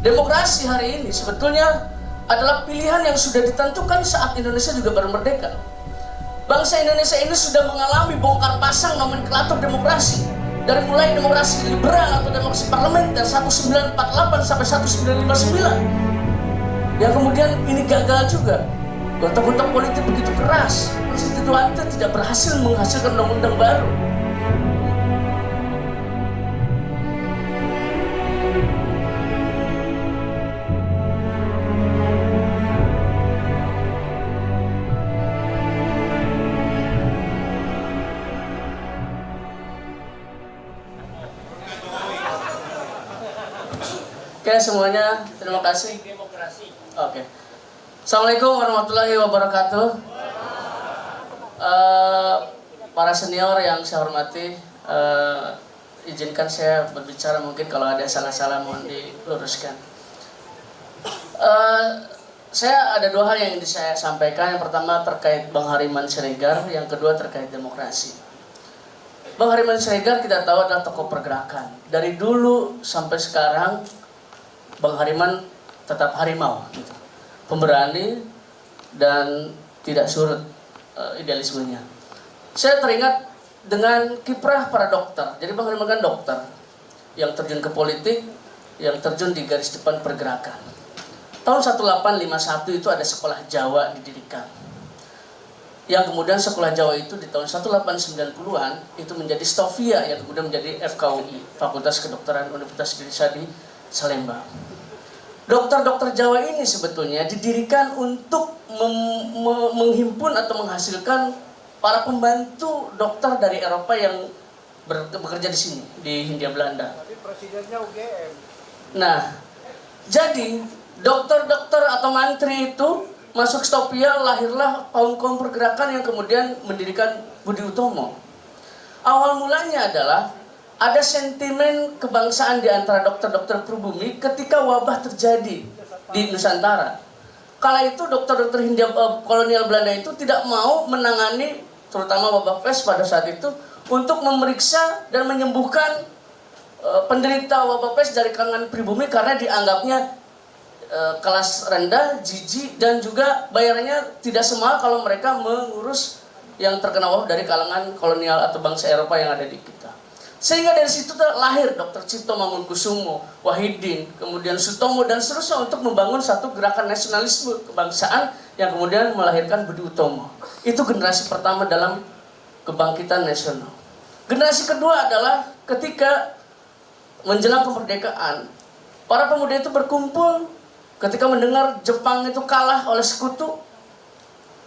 Demokrasi hari ini sebetulnya adalah pilihan yang sudah ditentukan saat Indonesia juga baru merdeka. Bangsa Indonesia ini sudah mengalami bongkar pasang nomenklatur demokrasi. Dari mulai demokrasi liberal atau demokrasi parlementer 1948 sampai 1959. Yang kemudian ini gagal juga. Gontok-gontok politik begitu keras. Konstituante tidak berhasil menghasilkan undang-undang baru. Oke semuanya, terima kasih. Oke. Assalamualaikum warahmatullahi wabarakatuh. Para senior yang saya hormati, izinkan saya berbicara, mungkin kalau ada salah-salah mohon diluruskan. Saya ada dua hal yang ingin saya sampaikan. Yang pertama terkait Bang Hariman Siregar, yang kedua terkait demokrasi. Bang Hariman Siregar kita tahu adalah tokoh pergerakan. Dari dulu sampai sekarang Bang Hariman tetap harimau, gitu. Pemberani dan tidak surut idealismenya. Saya teringat dengan kiprah para dokter. Jadi Bang Hariman kan dokter yang terjun ke politik, yang terjun di garis depan pergerakan. Tahun 1851 itu ada sekolah Jawa didirikan. Yang kemudian sekolah Jawa itu di tahun 1890-an itu menjadi Stovia, yang kemudian menjadi FKUI, Fakultas Kedokteran Universitas Indonesia di Salemba. Dokter-dokter Jawa ini sebetulnya didirikan untuk menghimpun atau menghasilkan para pembantu dokter dari Eropa yang bekerja di sini, di Hindia Belanda. Tapi presidennya UGM. Nah, jadi dokter-dokter atau mantri itu masuk Stovia, lahirlah kaum-kaum pergerakan yang kemudian mendirikan Budi Utomo. Awal mulanya adalah ada sentimen kebangsaan di antara dokter-dokter pribumi ketika wabah terjadi di Nusantara. Kala itu dokter-dokter Hindia kolonial Belanda itu tidak mau menangani terutama wabah pes pada saat itu untuk memeriksa dan menyembuhkan penderita wabah pes dari kalangan pribumi karena dianggapnya kelas rendah, jijik, dan juga bayarannya tidak semahal kalau mereka mengurus yang terkena wabah dari kalangan kolonial atau bangsa Eropa yang ada di kita. Sehingga dari situ lahir Dr. Cipto Mangunkusumo, Wahidin, kemudian Sutomo, dan seterusnya untuk membangun satu gerakan nasionalisme kebangsaan yang kemudian melahirkan Budi Utomo. Itu generasi pertama dalam kebangkitan nasional. Generasi kedua adalah ketika menjelang kemerdekaan, para pemuda itu berkumpul ketika mendengar Jepang itu kalah oleh sekutu,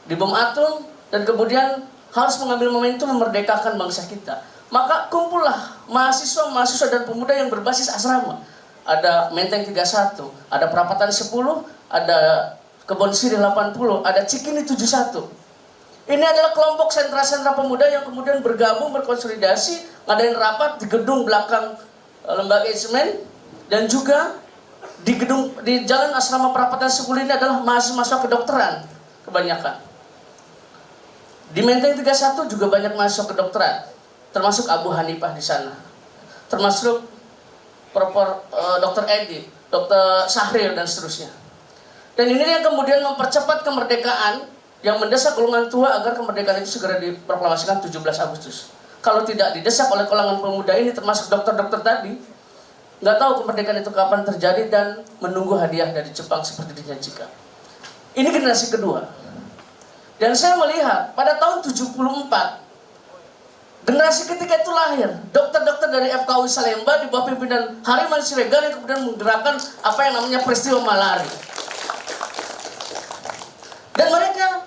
dibom atom, dan kemudian harus mengambil momentum memerdekakan bangsa kita. Maka kumpullah mahasiswa dan pemuda yang berbasis asrama. Ada Menteng 31, ada Perapatan 10, ada Kebon Sirih 80, ada Cikini 71. Ini adalah kelompok sentra-sentra pemuda yang kemudian bergabung, berkonsolidasi, ngadain rapat di gedung belakang lembaga Ismen, dan juga di jalan asrama Perapatan 10 ini adalah mahasiswa kedokteran kebanyakan. Di Menteng 31 juga banyak mahasiswa kedokteran, termasuk Abu Hanifah di sana, termasuk Dr. Edi, Dr. Sahril, dan seterusnya. Dan ini yang kemudian mempercepat kemerdekaan, yang mendesak golongan tua agar kemerdekaan itu segera diproklamasikan 17 Agustus. Kalau tidak didesak oleh kalangan pemuda ini, termasuk dokter-dokter tadi, nggak tahu kemerdekaan itu kapan terjadi dan menunggu hadiah dari Jepang seperti dijanjikan. Ini generasi kedua. Dan saya melihat pada tahun 74, generasi ketiga itu lahir, dokter-dokter dari FKUI Salemba di bawah pimpinan Hariman Siregar yang kemudian menggerakkan apa yang namanya peristiwa malari. Dan mereka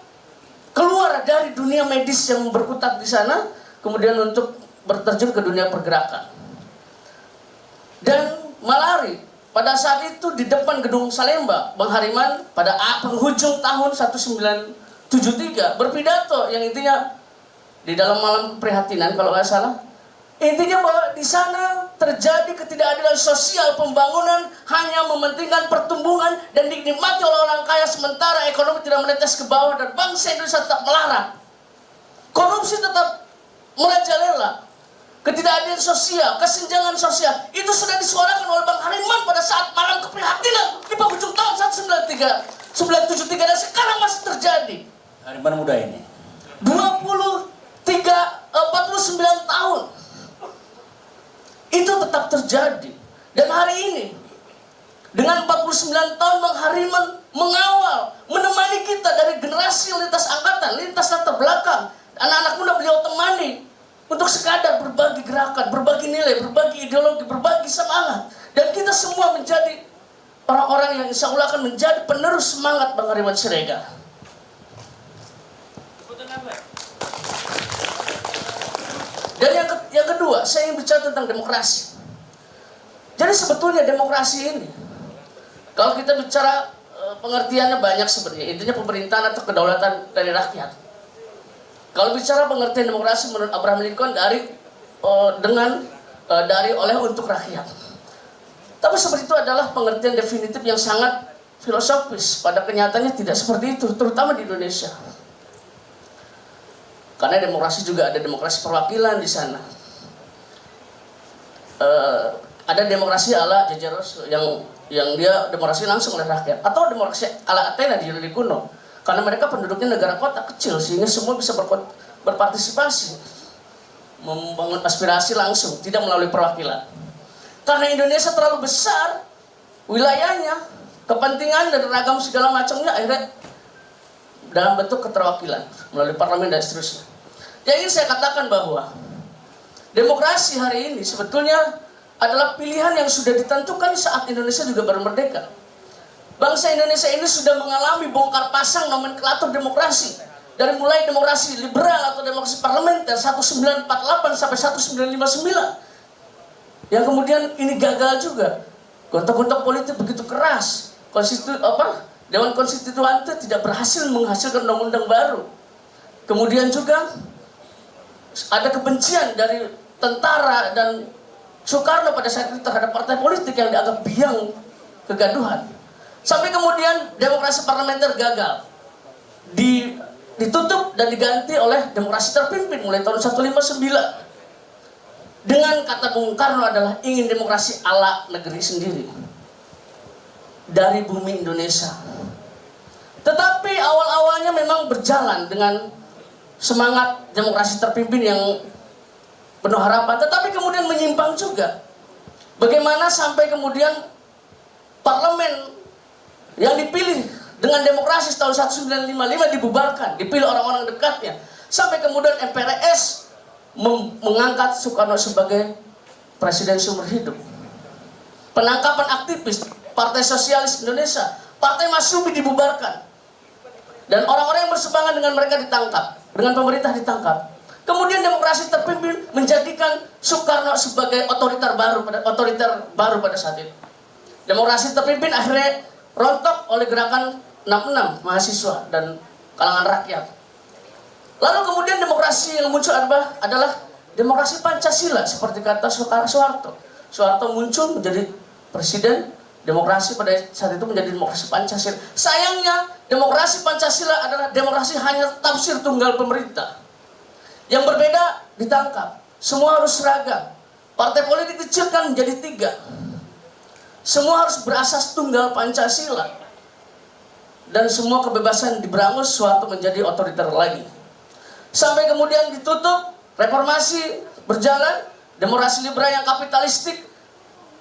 keluar dari dunia medis yang berkutat di sana, kemudian untuk berterjun ke dunia pergerakan. Dan malari pada saat itu di depan gedung Salemba, Bang Hariman pada penghujung tahun 1973 berpidato yang intinya di dalam malam keprihatinan kalau nggak salah, intinya bahwa di sana terjadi ketidakadilan sosial, pembangunan hanya mementingkan pertumbuhan dan dinikmati oleh orang kaya sementara ekonomi tidak menetes ke bawah dan bangsa Indonesia tetap melarat. Korupsi tetap merajalela, ketidakadilan sosial, kesenjangan sosial itu sudah disuarakan oleh Bang Hariman pada saat malam keprihatinan 973 dan sekarang masih terjadi. Hariman muda ini 49 tahun itu tetap terjadi. Dan hari ini dengan 49 tahun Bang Hariman mengawal, menemani kita dari generasi lintas angkatan, lintas latar belakang, anak-anak muda beliau temani untuk sekadar berbagi gerakan, berbagi nilai, berbagi ideologi, berbagi semangat. Dan kita semua menjadi orang-orang yang insya Allah akan menjadi penerus semangat Bang Hariman Siregar. Dan yang kedua, saya ingin bicara tentang demokrasi. Jadi sebetulnya demokrasi ini, kalau kita bicara pengertiannya banyak sebenarnya, intinya pemerintahan atau kedaulatan dari rakyat. Kalau bicara pengertian demokrasi menurut Abraham Lincoln dari oleh untuk rakyat. Tapi seperti itu adalah pengertian definitif yang sangat filosofis. Pada kenyataannya tidak seperti itu, terutama di Indonesia. Karena demokrasi juga ada demokrasi perwakilan di sana. Ada demokrasi ala Jajaros yang dia demokrasi langsung oleh rakyat, atau demokrasi ala Athena di Yunani kuno. Karena mereka penduduknya negara kota kecil sehingga semua bisa berpartisipasi, membangun aspirasi langsung, tidak melalui perwakilan. Karena Indonesia terlalu besar wilayahnya, kepentingan dan ragam segala macamnya, akhirnya dalam bentuk keterwakilan melalui parlemen dan seterusnya. Yang ingin saya katakan bahwa demokrasi hari ini sebetulnya adalah pilihan yang sudah ditentukan saat Indonesia juga baru merdeka. Bangsa Indonesia ini sudah mengalami bongkar pasang nomenklatur demokrasi. Dari mulai demokrasi liberal atau demokrasi parlementer 1948 sampai 1959. Yang kemudian ini gagal juga. Gontok-gontok politik begitu keras. Dewan Konstituante tidak berhasil menghasilkan undang-undang baru. Kemudian juga ada kebencian dari tentara dan Soekarno pada saat itu terhadap partai politik yang dianggap biang kegaduhan. Sampai kemudian demokrasi parlementer gagal. Ditutup dan diganti oleh demokrasi terpimpin mulai tahun 159. Dengan kata Bung Karno adalah ingin demokrasi ala negeri sendiri. Dari bumi Indonesia. Tetapi awal-awalnya memang berjalan dengan semangat demokrasi terpimpin yang penuh harapan, tetapi kemudian menyimpang juga. Bagaimana sampai kemudian parlemen yang dipilih dengan demokrasi tahun 1955 dibubarkan, dipilih orang-orang dekatnya. Sampai kemudian MPRS mengangkat Soekarno sebagai presiden seumur hidup. Penangkapan aktivis Partai Sosialis Indonesia, Partai Masyumi dibubarkan. Dan orang-orang yang berseberangan dengan mereka ditangkap, dengan pemerintah ditangkap. Kemudian demokrasi terpimpin menjadikan Soekarno sebagai otoriter baru pada saat itu. Demokrasi terpimpin akhirnya rontok oleh gerakan 66 mahasiswa dan kalangan rakyat. Lalu kemudian demokrasi yang muncul adalah demokrasi Pancasila seperti kata Soeharto. Soeharto muncul menjadi presiden, demokrasi pada saat itu menjadi demokrasi Pancasila. Sayangnya demokrasi Pancasila adalah demokrasi hanya tafsir tunggal pemerintah. Yang berbeda ditangkap. Semua harus seragam. Partai politik dikecilkan menjadi 3. Semua harus berasas tunggal Pancasila. Dan semua kebebasan diberangus, suatu menjadi otoriter lagi. Sampai kemudian ditutup, reformasi berjalan, demokrasi liberal yang kapitalistik.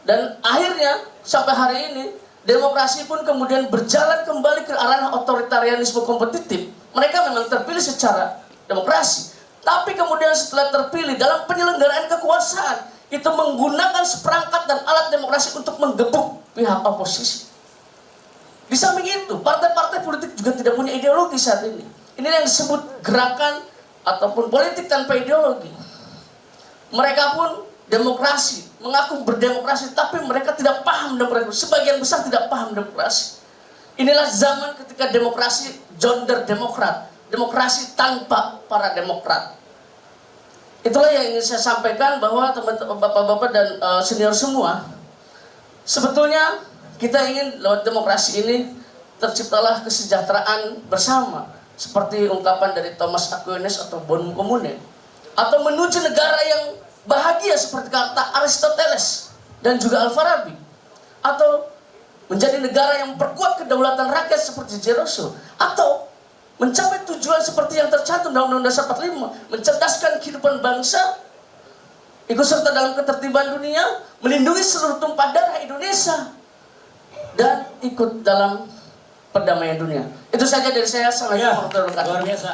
Dan akhirnya sampai hari ini, demokrasi pun kemudian berjalan kembali ke arah otoritarianisme kompetitif. Mereka memang terpilih secara demokrasi. Tapi kemudian setelah terpilih dalam penyelenggaraan kekuasaan, itu menggunakan seperangkat dan alat demokrasi untuk menggebuk pihak oposisi. Di samping itu, partai-partai politik juga tidak punya ideologi saat ini. Inilah yang disebut gerakan ataupun politik tanpa ideologi. Mereka pun demokrasi, mengaku berdemokrasi, tapi mereka tidak paham demokrasi. Sebagian besar tidak paham demokrasi. Inilah zaman ketika demokrasi jonder demokrat, demokrasi tanpa para demokrat. Itulah yang ingin saya sampaikan bahwa teman-teman bapak-bapak dan senior semua, sebetulnya kita ingin lewat demokrasi ini terciptalah kesejahteraan bersama, seperti ungkapan dari Thomas Aquinas atau Bonum Commune, atau menuju negara yang bahagia seperti kata Aristoteles dan juga Al-Farabi, atau menjadi negara yang memperkuat kedaulatan rakyat seperti Jeroso, atau mencapai tujuan seperti yang tercantum dalam Undang-Undang Dasar 45, mencerdaskan kehidupan bangsa, ikut serta dalam ketertiban dunia, melindungi seluruh tumpah darah Indonesia, dan ikut dalam perdamaian dunia. Itu saja dari saya. Assalamualaikum warahmatullahi wabarakatuh. Luar biasa.